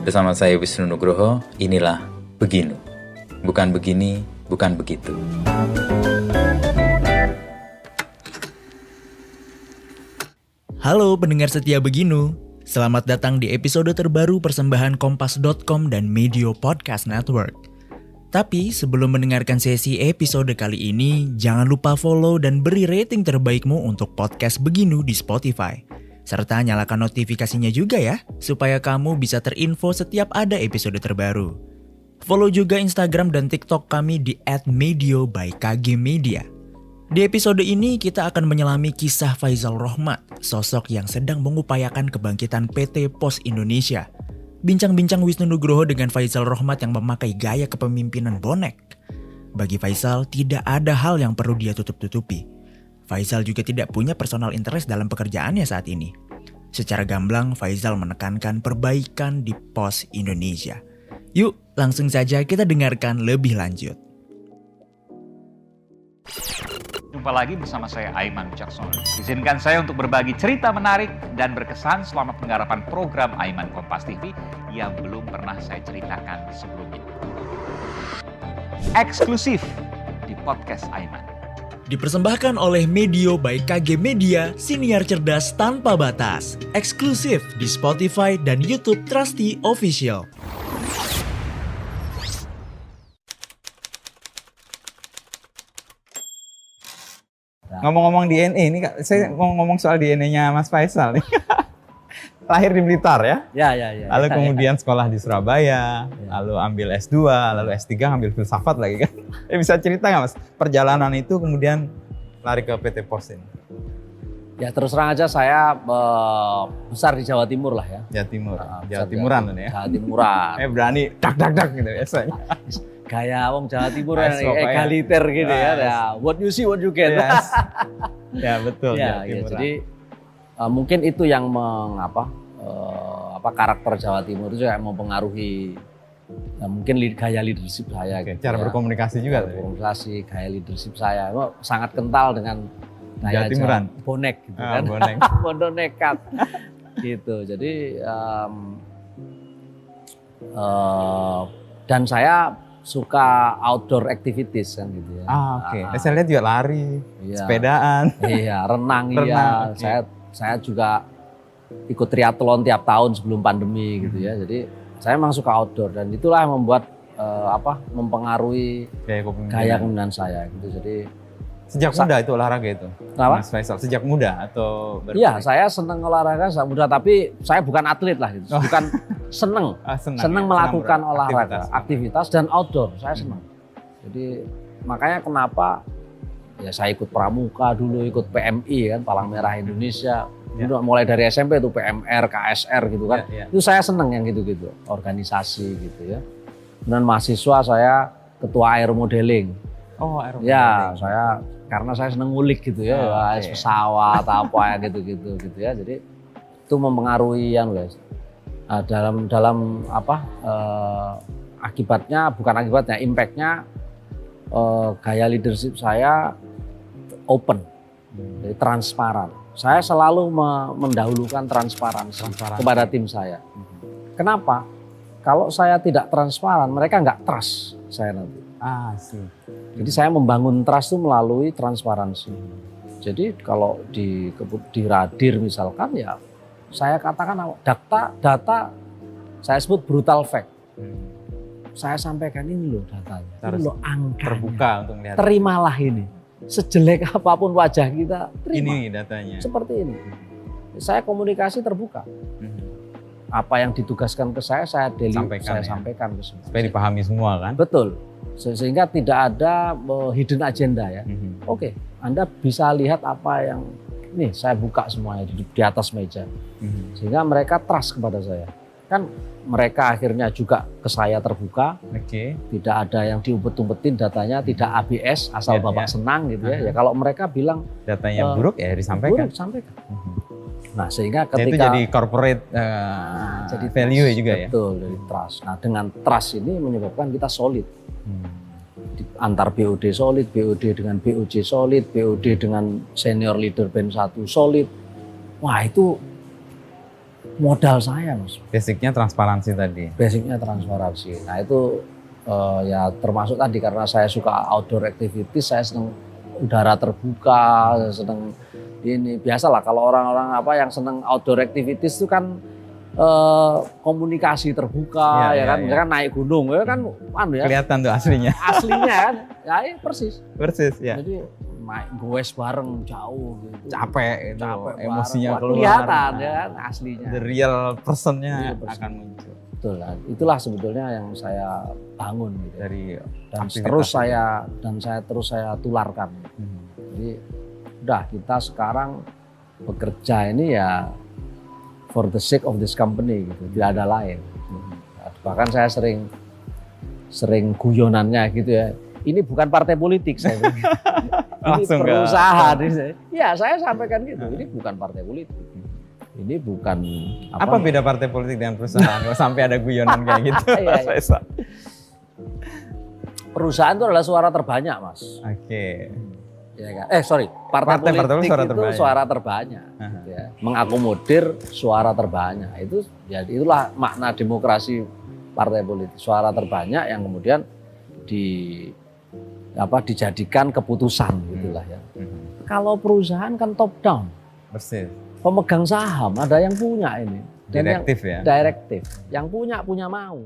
Bersama saya Wisnu Nugroho, inilah Beginu. Bukan begini, bukan begitu. Halo pendengar setia Beginu. Selamat datang di episode terbaru persembahan Kompas.com dan Medio Podcast Network. Tapi sebelum mendengarkan sesi episode kali ini, jangan lupa follow dan beri rating terbaikmu untuk podcast Beginu di Spotify. Serta nyalakan notifikasinya juga ya, supaya kamu bisa terinfo setiap ada episode terbaru. Follow juga Instagram dan TikTok kami di @medio_by_kg_media. Di episode ini kita akan menyelami kisah Faizal Rohmat, sosok yang sedang mengupayakan kebangkitan PT Pos Indonesia. Bincang-bincang Wisnu Nugroho dengan Faizal Rohmat yang memakai gaya kepemimpinan bonek. Bagi Faizal, tidak ada hal yang perlu dia tutup-tutupi. Faizal juga tidak punya personal interest dalam pekerjaannya saat ini. Secara gamblang, Faizal menekankan perbaikan di Pos Indonesia. Yuk, langsung saja kita dengarkan lebih lanjut. Jumpa lagi bersama saya Aiman Wicaksono. Izinkan saya untuk berbagi cerita menarik dan berkesan selama penggarapan program Aiman Kompas TV yang belum pernah saya ceritakan sebelumnya. Eksklusif di podcast Aiman. Dipersembahkan oleh Medio by KG Media, siniar cerdas tanpa batas. Eksklusif di Spotify dan YouTube Trusty Official. Ngomong-ngomong DNA ini, saya mau ngomong soal DNA-nya Mas Faizal nih. Lahir di Blitar ya? Ya. Lalu kemudian sekolah di Surabaya, lalu ambil S2, lalu S3 ambil filsafat lagi kan. Bisa cerita nggak Mas, perjalanan itu kemudian lari ke PT Pos ini? Ya terus terang aja saya besar di Jawa Timur lah ya. Jawa Timur, Jawa Timuran ini ya? Jawa Timuran. Berani dak gitu biasanya. Gaya wong Jawa Timur yang egaliter gitu ya. What you see, what you get. Yes. Ya betul. Ya, jadi mungkin itu yang karakter Jawa Timur itu yang mempengaruhi mungkin gaya leadership saya. Oke, cara berkomunikasi juga. Berkomunikasi, gaya leadership saya sangat kental dengan gaya Timuran. Bonek gitu kan. Bonek. Bondo nekat gitu. Jadi dan saya suka outdoor activities kan gitu ya. Oke. Saya lihat juga lari, sepedaan. Iya, renang. Iya. Okay. Saya juga ikut triathlon tiap tahun sebelum pandemi gitu ya. Jadi saya memang suka outdoor dan itulah yang membuat mempengaruhi gaya kepemimpinan saya gitu. Jadi sejak muda itu olahraga itu? Kenapa? Mas Faizal, sejak muda atau Iya, saya senang olahraga sejak muda, tapi saya bukan atlet lah gitu. Bukan senang melakukan olahraga, aktivitas dan outdoor, saya senang. Jadi makanya kenapa ya saya ikut pramuka dulu, ikut PMI kan, Palang Merah Indonesia. Mulai dari SMP itu PMR, KSR gitu kan. Itu saya senang yang gitu-gitu, organisasi gitu ya. Dan mahasiswa saya ketua air modeling. Oh, air modeling. Ya, karena saya seneng ngulik gitu ya, pesawat apa gitu ya. Jadi itu mempengaruhi impactnya gaya leadership saya open, jadi transparan. Saya selalu mendahulukan transparansi kepada tim saya. Kenapa? Kalau saya tidak transparan, mereka nggak trust saya nanti. Jadi saya membangun trust itu melalui transparansi. Jadi kalau di Radir misalkan ya saya katakan data saya sebut brutal fact. Saya sampaikan ini loh datanya, ini loh angkanya. Terbuka untuk melihat. Terimalah ini. Sejelek apapun wajah kita, terima. Ini datanya. Seperti ini. Saya komunikasi terbuka. Apa yang ditugaskan ke saya sampaikan ke semua. Supaya dipahami semua kan? Betul. Sehingga tidak ada hidden agenda ya. Oke, Anda bisa lihat apa yang ini saya buka semuanya di atas meja. Sehingga mereka trust kepada saya. Kan mereka akhirnya juga ke saya terbuka. Tidak ada yang diumpet-umpetin datanya, tidak ABS asal Bapak senang gitu ya. Ya kalau mereka bilang datanya buruk ya disampaikan. Nah, sehingga ketika itu jadi corporate jadi value trust, juga ya. Betul, dari trust. Nah, dengan trust ini menyebabkan kita solid. Antar BOD solid, BOD dengan BOJ solid, BOD dengan senior leader band 1 solid. Wah, itu modal saya, Mas. Basicnya transparansi tadi. Basicnya transparansi. Nah itu ya termasuk tadi karena saya suka outdoor activities, saya senang udara terbuka, saya senang ini. Biasalah kalau orang-orang yang senang outdoor activities itu kan komunikasi terbuka, ya kan, kan naik gunung, ya kan, ya. Kelihatan tuh aslinya. Aslinya kan, ya persis. Persis ya. Jadi goes bareng jauh gitu. Capek itu, emosinya keluar. Kelihatan ya kan aslinya. The real personnya akan muncul. Betul, itulah sebetulnya yang saya bangun gitu. Dari dan terus saya tularkan. Jadi udah kita sekarang bekerja ini ya for the sake of this company gitu, tidak ada lain. Bahkan saya sering guyonannya gitu ya. Ini bukan partai politik saya bilang. Ini perusahaan. Ya saya sampaikan gitu. Ini bukan partai politik. Ini bukan apa beda partai politik dengan perusahaan? Kalau sampai ada guyonan kayak gitu. Iya. Perusahaan itu adalah suara terbanyak, Mas. Oke. Ya kan? Partai politik itu suara terbanyak. Ya. Mengakomodir suara terbanyak. Itulah makna demokrasi partai politik. Suara terbanyak yang kemudian dijadikan keputusan gitulah ya. Kalau perusahaan kan top down. Persis. Pemegang saham ada yang punya ini. Direktif ya. Direktif. Yang punya mau.